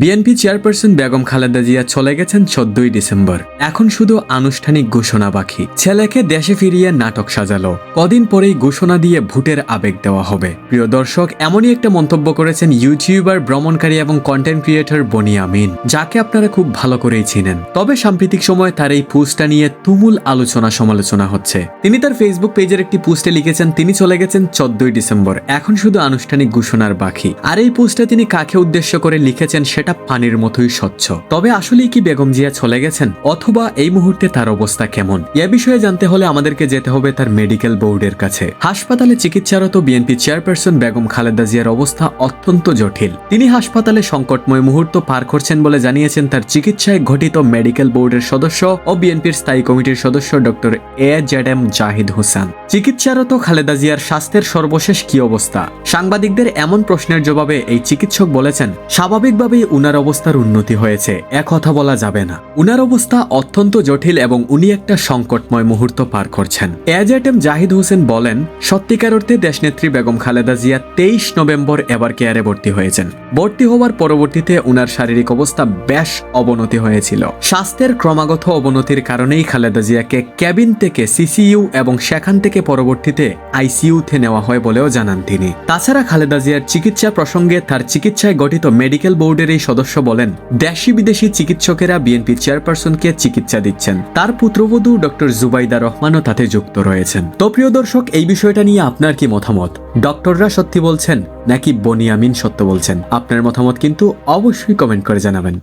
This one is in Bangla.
বিএনপি চেয়ারপারসন বেগম খালেদা জিয়া চলে গেছেন 14ই ডিসেম্বর। এখন শুধু আনুষ্ঠানিক ঘোষণা বাকি। ছেলেকে দেশে ফিরিয়ে নাটক সাজালো, কদিন পরেই ঘোষণা দিয়ে ভোটের আবেগ দেওয়া হবে। প্রিয় দর্শক, এমনই একটা মন্তব্য করেছেন ইউটিউবার, ভ্রমণকারী এবং কন্টেন্ট ক্রিয়েটর বনি আমিন, যাকে আপনারা খুব ভালো করেই চিনেন। তবে সাম্প্রতিক সময় তার এই পোস্টটা নিয়ে তুমুল আলোচনা সমালোচনা হচ্ছে। তিনি তার ফেসবুক পেজের একটি পোস্টে লিখেছেন, তিনি চলে গেছেন 14ই ডিসেম্বর, এখন শুধু আনুষ্ঠানিক ঘোষণার বাকি। আর এই পোস্টে তিনি কাকে উদ্দেশ্য করে লিখেছেন সেটা পানির মতোই স্বচ্ছ। তবে আসলেই কি বেগম জিয়া চলে গেছেন, অথবা এই মুহূর্তে তার অবস্থা কেমন, এ বিষয়ে জানতে হলে আমাদেরকে যেতে হবে তার মেডিকেল বোর্ডের কাছে। হাসপাতালে চিকিৎসারত বিএনপি চেয়ারপারসন বেগম খালেদা জিয়ার অবস্থা অত্যন্ত জটিল। তিনি হাসপাতালে সংকটময় মুহূর্ত পার করছেন বলে জানিয়েছেন তার চিকিৎসায় ঘটিত মেডিকেল বোর্ডের সদস্য ও বিএনপির স্থায়ী কমিটির সদস্য ডক্টর AJM জাহিদ হোসেন। চিকিৎসারত খালেদা জিয়ার স্বাস্থ্যের সর্বশেষ কি অবস্থা? সাংবাদিকদের এমন প্রশ্নের জবাবে এই চিকিৎসক বলেছেন, স্বাভাবিকভাবেই উনার অবস্থার উন্নতি হয়েছে, কথা বলা যাবে না। উনার অবস্থা অত্যন্ত জটিল এবং উনি একটা সংকটময় মুহূর্ত পার করছেন। AJM জাহিদ হোসেন বলেন, সত্যিকার অর্থে দেশনেত্রী বেগম খালেদা জিয়া 23 নভেম্বর এবার কেয়ারে ভর্তি হয়েছেন। ভর্তি হওয়ার পরবর্তীতে উনার শারীরিক অবস্থা বেশ অবনতি হয়েছিল। স্বাস্থ্যের ক্রমাগত অবনতির কারণেই খালেদা জিয়াকে ক্যাবিন থেকে CCU এবং সেখান থেকে পরবর্তীতে ICU-তে নেওয়া হয় বলেও জানান তিনি। তাছাড়া খালেদা জিয়ার চিকিৎসা প্রসঙ্গে তার চিকিৎসায় গঠিত মেডিকেল বোর্ডের এই সদস্য বলেন, দেশি বিদেশি চিকিৎসকেরা বিএনপি চেয়ারপারসনকে চিকিৎসা দিচ্ছেন। তার পুত্রবধূ ডক্টর জুবাইদা রহমানও তাতে যুক্ত রয়েছেন। তো প্রিয় দর্শক, এই বিষয়টা নিয়ে আপনার কি মতামত? ডক্টররা সত্যি বলছেন নাকি বনি আমিন সত্য বলছেন? আপনার মতামত কিন্তু অবশ্যই কমেন্ট করে জানাবেন।